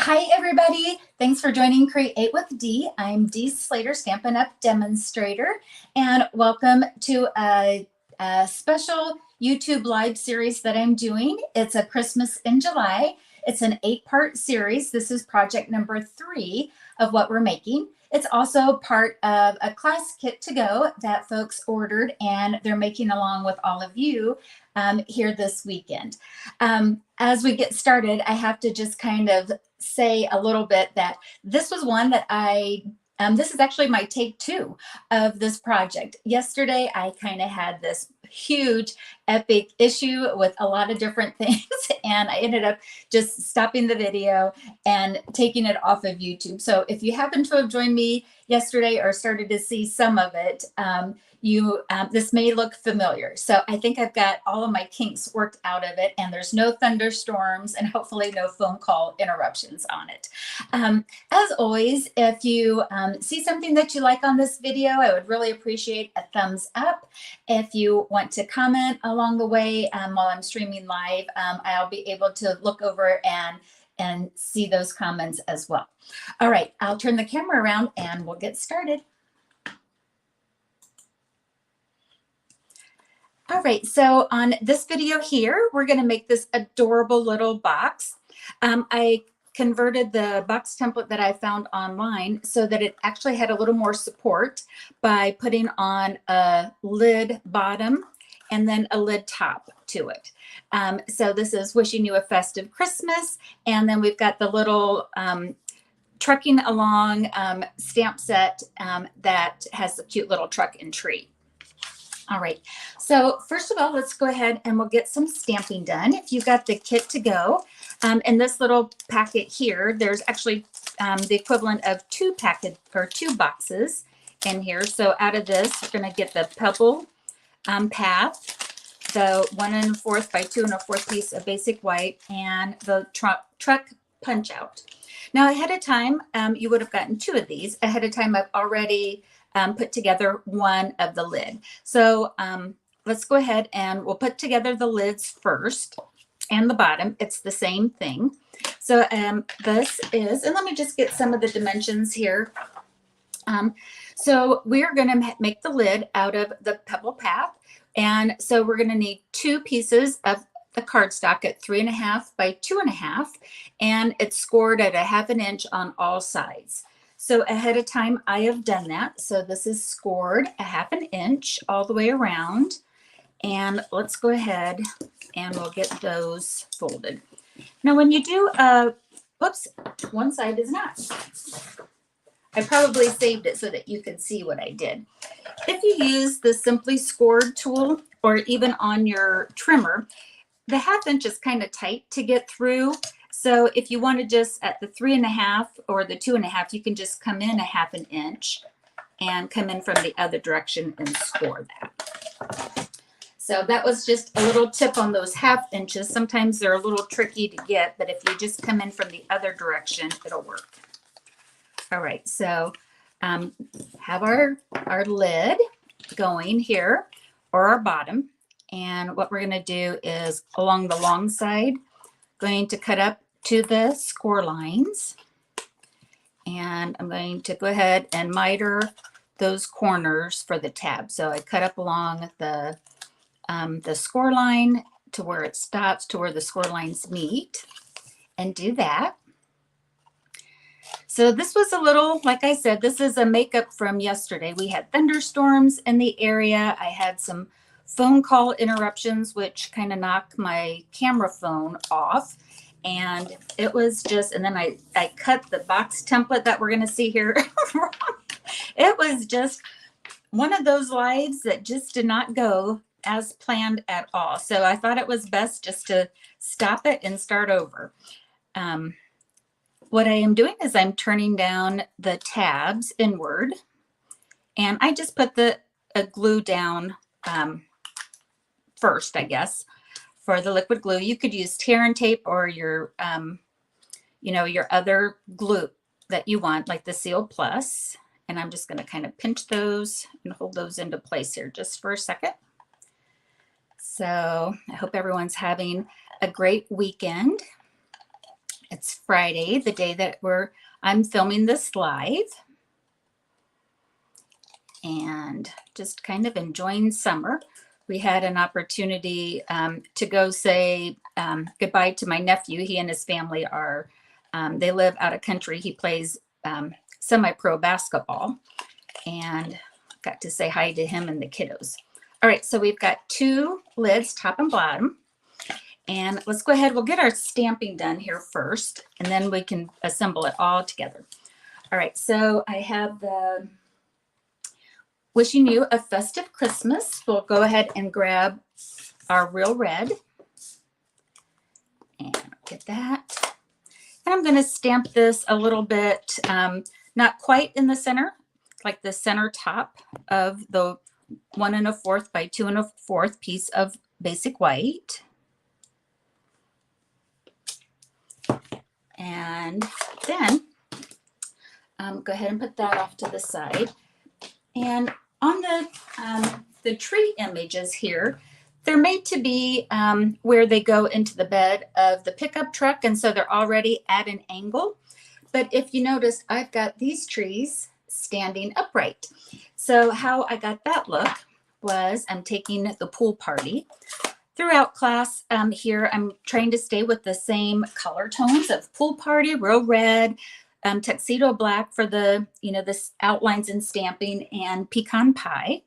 Hi, everybody. Thanks for joining Create with Dee. I'm Dee Slater, Stampin' Up! Demonstrator, and welcome to a special YouTube live series that I'm doing. It's a Christmas in July. It's an 8-part series. This is project number 3 of what we're making. It's also part of a class kit to go that folks ordered, and they're making along with all of you here this weekend. As we get started, I have to just kind of say a little bit that this was one that this is actually my take 2 of this project. Yesterday, I kind of had this huge epic issue with a lot of different things, and I ended up just stopping the video and taking it off of YouTube. So if you happen to have joined me yesterday or started to see some of it, this may look familiar. So I think I've got all of my kinks worked out of it, and there's no thunderstorms and hopefully no phone call interruptions on it. As always, if you see something that you like on this video, I would really appreciate a thumbs up. If you want to comment along the way while I'm streaming live, I'll be able to look over and see those comments as well. All right, I'll turn the camera around and we'll get started. All right, so on this video here, we're going to make this adorable little box. I converted the box template that I found online so that it actually had a little more support by putting on a lid bottom and then a lid top to it. So this is wishing you a festive Christmas. And then we've got the little trucking along stamp set that has a cute little truck and tree. All right, so first of all, let's go ahead and we'll get some stamping done. If you've got the kit to go, in this little packet here, there's actually the equivalent of 2 boxes in here. So out of this, we're going to get the pebble path, the 1 1/4 by 2 1/4 piece of basic white, and the truck punch out. Now ahead of time, you would have gotten 2 of these. Ahead of time, I've already put together one of the lid. So let's go ahead and we'll put together the lids first and the bottom. It's the same thing. So this is, and let me just get some of the dimensions here. So we're going to make the lid out of the pebble path. And so we're going to need 2 pieces of the cardstock at 3 1/2 by 2 1/2, and it's scored at 1/2 inch on all sides. So ahead of time, I have done that. So this is scored 1/2 inch all the way around. And let's go ahead and we'll get those folded. Now, when you do, whoops, one side is not. I probably saved it so that you can see what I did. If you use the Simply Scored tool or even on your trimmer, the 1/2 inch is kind of tight to get through. So if you want to just at the 3 1/2 or the 2 1/2, you can just come in 1/2 inch and come in from the other direction and score that. So that was just a little tip on those 1/2 inches. Sometimes they're a little tricky to get, but if you just come in from the other direction, it'll work. All right, so have our lid going here, or our bottom. And what we're going to do is along the long side, going to cut up to the score lines. And I'm going to go ahead and miter those corners for the tab. So I cut up along the score line to where it stops, to where the score lines meet, and do that. So this was a little, like I said, this is a makeup from yesterday. We had thunderstorms in the area. I had some phone call interruptions, which kind of knocked my camera phone off. And it was just, and then I cut the box template that we're going to see here. It was just one of those lives that just did not go as planned at all. So I thought it was best just to stop it and start over. What I am doing is I'm turning down the tabs inward, and I just put a glue down first, I guess, for the liquid glue. You could use tear and tape or your, your other glue that you want, like the Seal Plus. And I'm just going to kind of pinch those and hold those into place here just for a second. So I hope everyone's having a great weekend. It's Friday, the day that I'm filming this live, and just kind of enjoying summer. We had an opportunity to go say goodbye to my nephew. He and his family are, they live out of country. He plays semi-pro basketball, and got to say hi to him and the kiddos. All right, so we've got 2 lids, top and bottom. And let's go ahead, we'll get our stamping done here first, and then we can assemble it all together. All right, so I have the Wishing You a Festive Christmas. We'll go ahead and grab our Real Red. And get that. And I'm gonna stamp this a little bit, not quite in the center, like the center top of the 1 1/4 by 2 1/4 piece of basic white. And then go ahead and put that off to the side. And on the tree images here, they're made to be where they go into the bed of the pickup truck, and so they're already at an angle. But if you notice, I've got these trees standing upright. So how I got that look was I'm taking the pool party. Throughout class here, I'm trying to stay with the same color tones of pool party, Real Red, tuxedo black for the, this outlines and stamping, and pecan pie.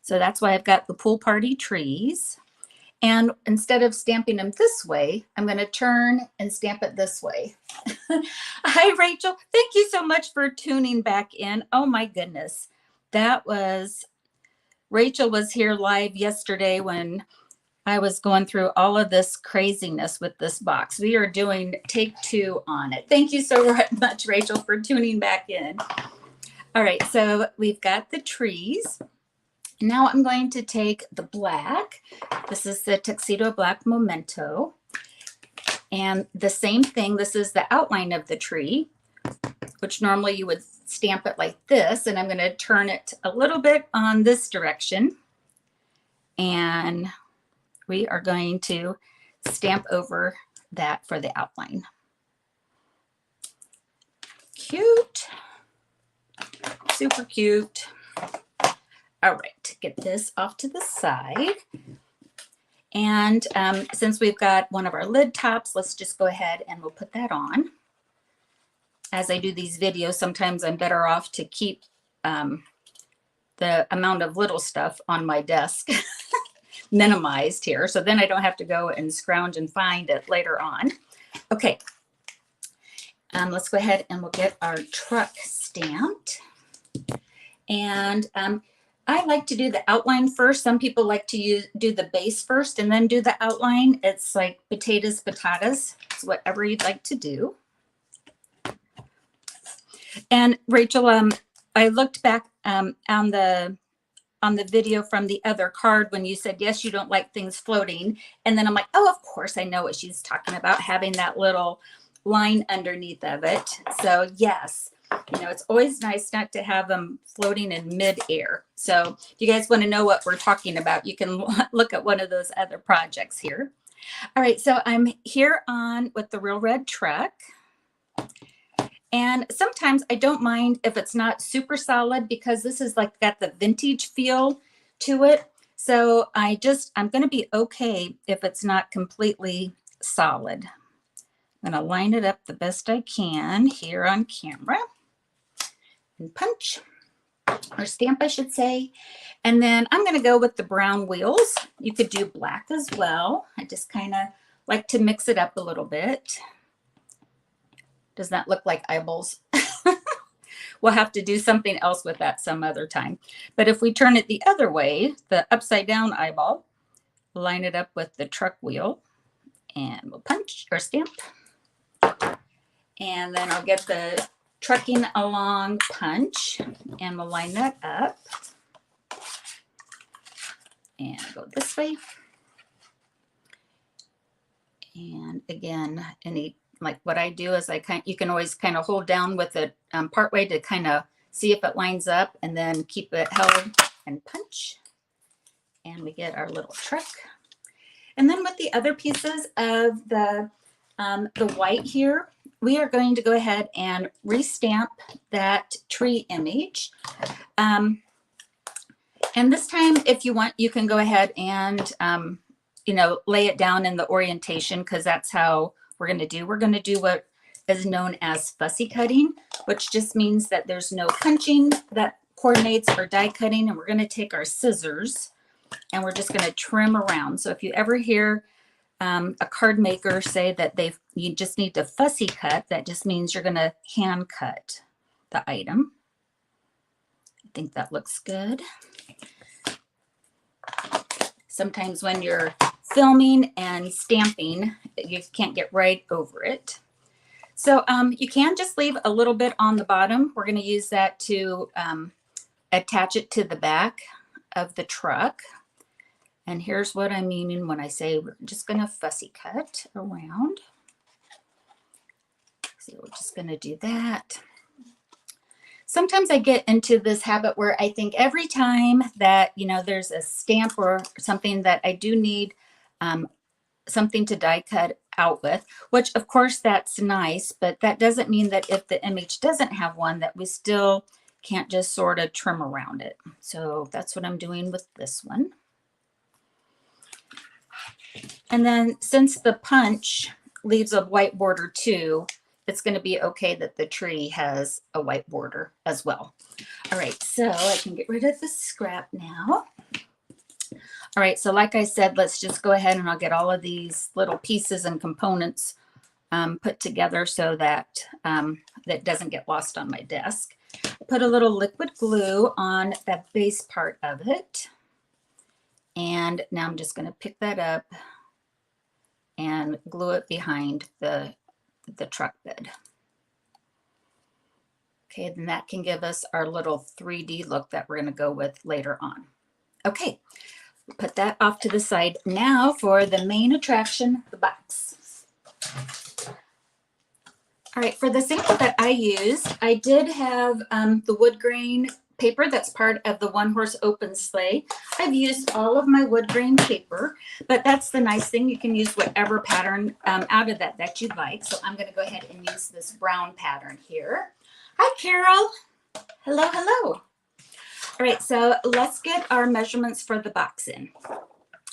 So that's why I've got the pool party trees. And instead of stamping them this way, I'm going to turn and stamp it this way. Hi, Rachel. Thank you so much for tuning back in. Oh my goodness. Rachel was here live yesterday when I was going through all of this craziness with this box. We are doing take 2 on it. Thank you so much, Rachel, for tuning back in. All right, so we've got the trees. Now I'm going to take the black. This is the tuxedo black memento. And the same thing, this is the outline of the tree, which normally you would stamp it like this. And I'm going to turn it a little bit on this direction. And we are going to stamp over that for the outline. Cute. Super cute. All right, get this off to the side. And since we've got one of our lid tops, let's just go ahead and we'll put that on. As I do these videos, sometimes I'm better off to keep the amount of little stuff on my desk minimized here, so then I don't have to go and scrounge and find it later on. Okay, let's go ahead and we'll get our truck stamped. And I like to do the outline first. Some people like to do the base first and then do the outline. It's like potatoes. It's whatever you'd like to do. And Rachel, I looked back on the video from the other card when you said, yes, you don't like things floating. And then I'm like, oh, of course, I know what she's talking about, having that little line underneath of it. So yes, it's always nice not to have them floating in midair. So if you guys want to know what we're talking about, you can look at one of those other projects here. All right, so I'm here on with the Real Red truck. And sometimes I don't mind if it's not super solid, because this is like got the vintage feel to it. So I'm going to be okay if it's not completely solid. I'm going to line it up the best I can here on camera and punch, or stamp, I should say. And then I'm going to go with the brown wheels. You could do black as well. I just kind of like to mix it up a little bit. Does that look like eyeballs? We'll have to do something else with that some other time. But if we turn it the other way, the upside down eyeball, line it up with the truck wheel, and we'll punch or stamp. And then I'll get the trucking along punch, and we'll line that up. And go this way. And again, like what I do is you can always kind of hold down with it part way to kind of see if it lines up, and then keep it held and punch. And we get our little truck. And then with the other pieces of the white here, we are going to go ahead and restamp that tree image. And this time, if you want, you can go ahead and, lay it down in the orientation, because that's how we're going to do. We're going to do what is known as fussy cutting, which just means that there's no punching that coordinates our die cutting. And we're going to take our scissors and we're just going to trim around. So if you ever hear a card maker say that you just need to fussy cut, that just means you're going to hand cut the item. I think that looks good. Sometimes when you're filming and stamping, you can't get right over it. So you can just leave a little bit on the bottom. We're going to use that to attach it to the back of the truck. And here's what I mean when I say we're just going to fussy cut around. So we're just going to do that. Sometimes I get into this habit where I think every time that, there's a stamp or something that I do need something to die cut out with, which of course that's nice, but that doesn't mean that if the image doesn't have one, that we still can't just sort of trim around it. So that's what I'm doing with this one. And then since the punch leaves a white border too, it's going to be okay that the tree has a white border as well. All right, so I can get rid of the scrap now. All right, so like I said, let's just go ahead and I'll get all of these little pieces and components put together so that that doesn't get lost on my desk. Put a little liquid glue on that base part of it. And now I'm just going to pick that up and glue it behind the truck bed. Okay, then that can give us our little 3D look that we're going to go with later on. Okay, put that off to the side. Now for the main attraction, the box. All right, for the sample that I used, I did have the wood grain paper that's part of the one horse open sleigh. I've used all of my wood grain paper, but that's the nice thing. You can use whatever pattern out of that you like. So I'm going to go ahead and use this brown pattern here. Hi, Carol. Hello, hello. All right, so let's get our measurements for the box in.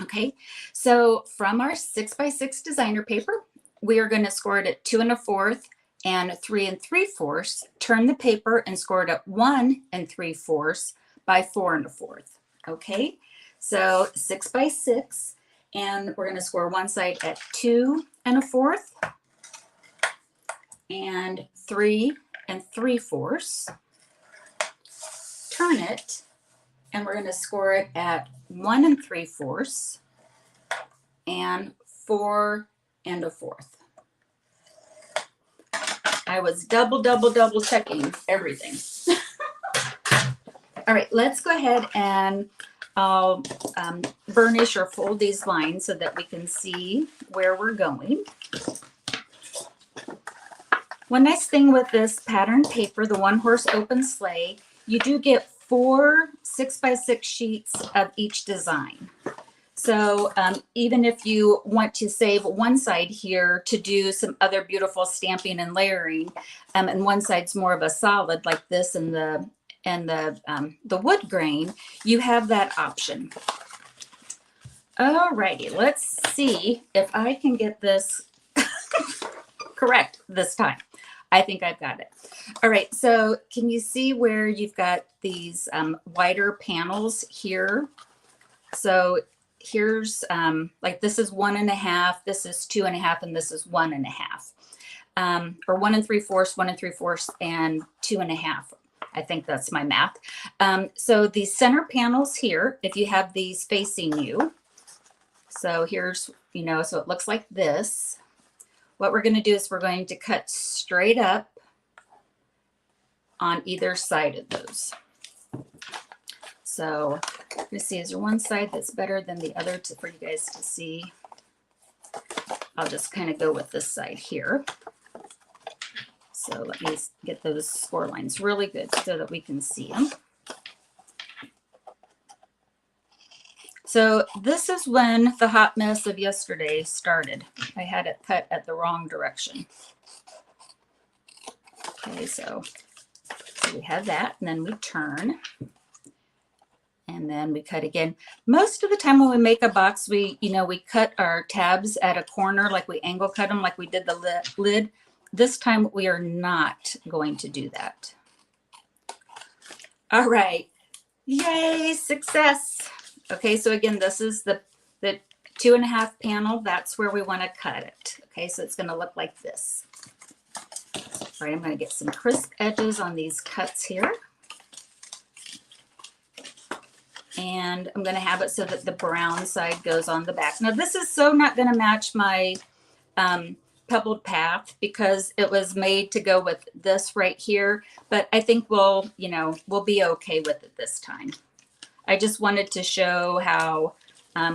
Okay, so from our 6x6 designer paper, we are going to score it at 2 1/4 and 3 3/4. Turn the paper and score it at 1 3/4 by 4 1/4. Okay, so 6x6, and we're going to score one side at 2 1/4 and 3 3/4. Turn it, and we're going to score it at 1 3/4 and 4 1/4. I was double checking everything. All right, let's go ahead and I'll burnish or fold these lines so that we can see where we're going. One nice thing with this pattern paper, the one horse open sleigh, you do get 4 6x6 sheets of each design. So even if you want to save one side here to do some other beautiful stamping and layering, and one side's more of a solid like this and the wood grain, you have that option. All righty, let's see if I can get this correct this time. I think I've got it. All right, so can you see where you've got these wider panels here? So here's like this is 1 1/2, this is 2 1/2, and this is 1 1/2, or 1 3/4, 1 3/4, and 2 1/2. I think that's my math. So these center panels here, if you have these facing you, so here's, so it looks like this. What we're going to do is we're going to cut straight up on either side of those. So let me see, is there one side that's better than the other for you guys to see? I'll just kind of go with this side here. So let me get those score lines really good so that we can see them. So this is when the hot mess of yesterday started. I had it cut at the wrong direction. Okay, so we have that, and then we turn, and then we cut again. Most of the time when we make a box, we cut our tabs at a corner, like we angle cut them like we did the lid. This time we are not going to do that. All right, yay, success. Okay, so again, this is the 2.5 panel. That's where we want to cut it. Okay, so it's going to look like this. All right, I'm going to get some crisp edges on these cuts here. And I'm going to have it so that the brown side goes on the back. Now, this is so not going to match my pebbled path because it was made to go with this right here. But I think we'll be okay with it this time. I just wanted to show how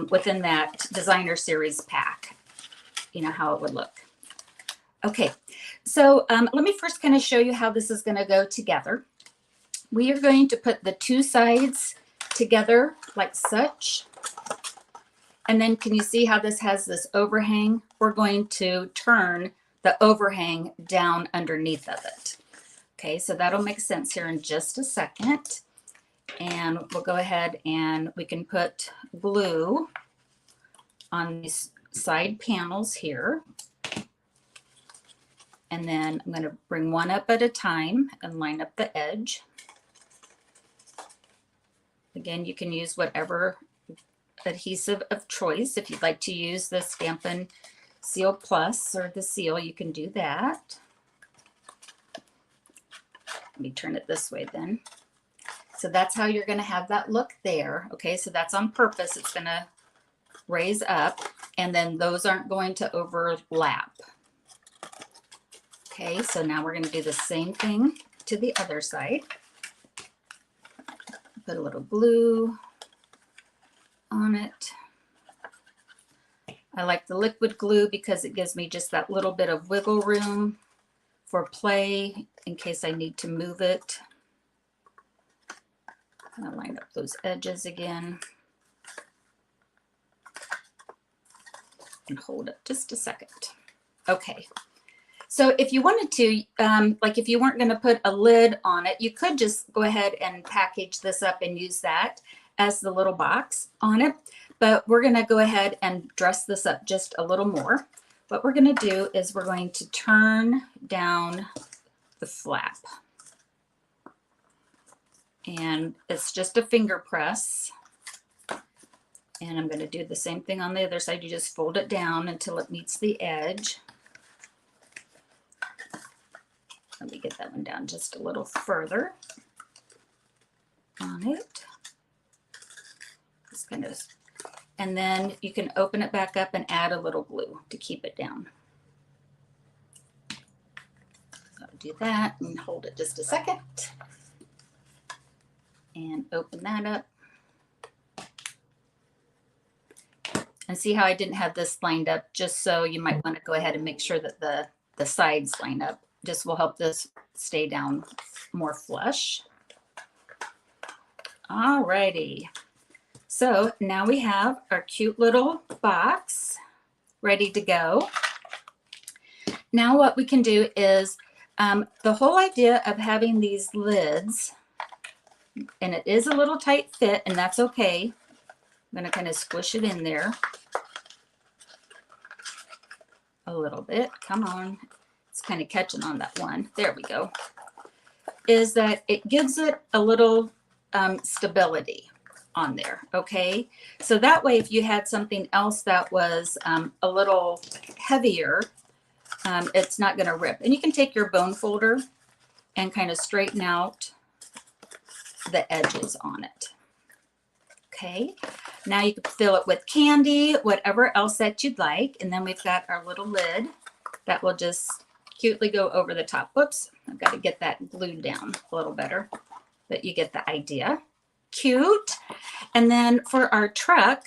within that designer series pack, how it would look. Okay, so let me first kind of show you how this is going to go together. We are going to put the two sides together like such. And then can you see how this has this overhang? We're going to turn the overhang down underneath of it. Okay, so that'll make sense here in just a second. And we'll go ahead and we can put glue on these side panels here. And then I'm going to bring one up at a time and line up the edge. Again, you can use whatever adhesive of choice. If you'd like to use the Stampin' Seal Plus or the seal, you can do that. Let me turn it this way then. So that's how you're going to have that look there. Okay, so that's on purpose. It's going to raise up, and then those aren't going to overlap. Okay, so now we're going to do the same thing to the other side. Put a little glue on it. I like the liquid glue because it gives me just that little bit of wiggle room for play in case I need to move it. I'm going to line up those edges again and hold it just a second. Okay. So if you wanted to, like if you weren't going to put a lid on it, you could just go ahead and package this up and use that as the little box on it. But we're going to go ahead and dress this up just a little more. What we're going to do is we're going to turn down the flap. And it's just a finger press. And I'm going to do the same thing on the other side. You just fold it down until it meets the edge. Let me get that one down just a little further on it. Just kind of, and then you can open it back up and add a little glue to keep it down. So I'll do that and hold it just a second. And open that up. And see how I didn't have this lined up, just so you might want to go ahead and make sure that the sides line up. Just will help this stay down more flush. All righty. So now we have our cute little box ready to go. Now what we can do is the whole idea of having these lids, and it is a little tight fit, and that's okay. I'm going to kind of squish it in there a little bit. Come on. It's kind of catching on that one. There we go. Is that it gives it a little stability on there. Okay. So that way, if you had something else that was a little heavier, it's not going to rip. And you can take your bone folder and kind of straighten out the edges on it. Okay. Now you can fill it with candy, whatever else that you'd like. And then we've got our little lid that will just cutely go over the top. Whoops, I've got to get that glued down a little better, but you get the idea. Cute. And then for our truck,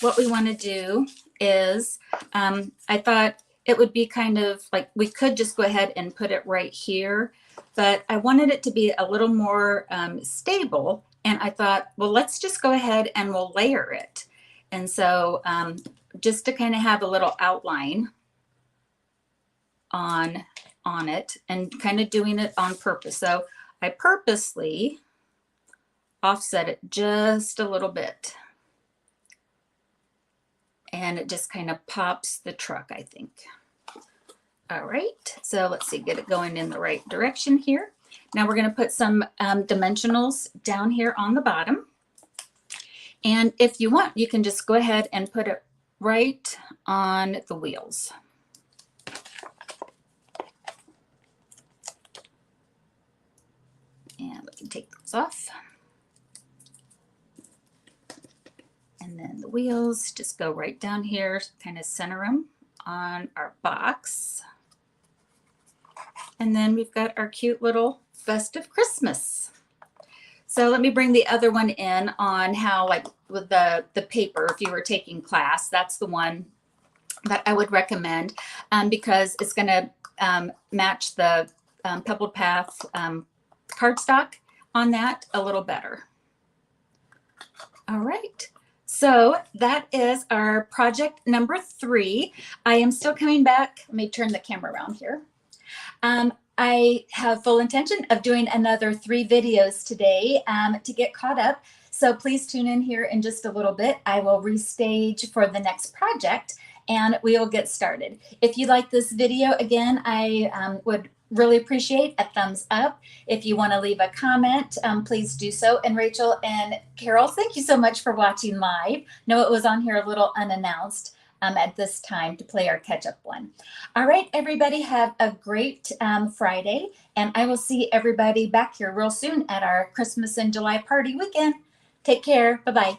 what we want to do is, I thought it would be kind of like, we could just go ahead and put it right here, but I wanted it to be a little more stable. And I thought, well, let's just go ahead and we'll layer it. And so just to kind of have a little outline on on it and kind of doing it on purpose. So I purposely offset it just a little bit. And it just kind of pops the truck, I think. All right, so let's see, get it going in the right direction here. Now we're going to put some dimensionals down here on the bottom. And if you want, you can just go ahead and put it right on the wheels. And we can take those off. And then the wheels just go right down here, kind of center them on our box. And then we've got our cute little festive Christmas. So let me bring the other one in on how, like with the paper, if you were taking class, that's the one that I would recommend because it's going to match the Pebbled Path cardstock on that a little better. All right. So that is our project number 3. I am still coming back. Let me turn the camera around here. I have full intention of doing another 3 videos today to get caught up. So please tune in here in just a little bit. I will restage for the next project and we will get started. If you like this video, again, I would really appreciate a thumbs up. If you want to leave a comment, please do so. And Rachel and Carol, thank you so much for watching live. No, it was on here a little unannounced at this time to play our catch-up one. All right, everybody, have a great Friday, and I will see everybody back here real soon at our Christmas in July party weekend. Take care. Bye-bye.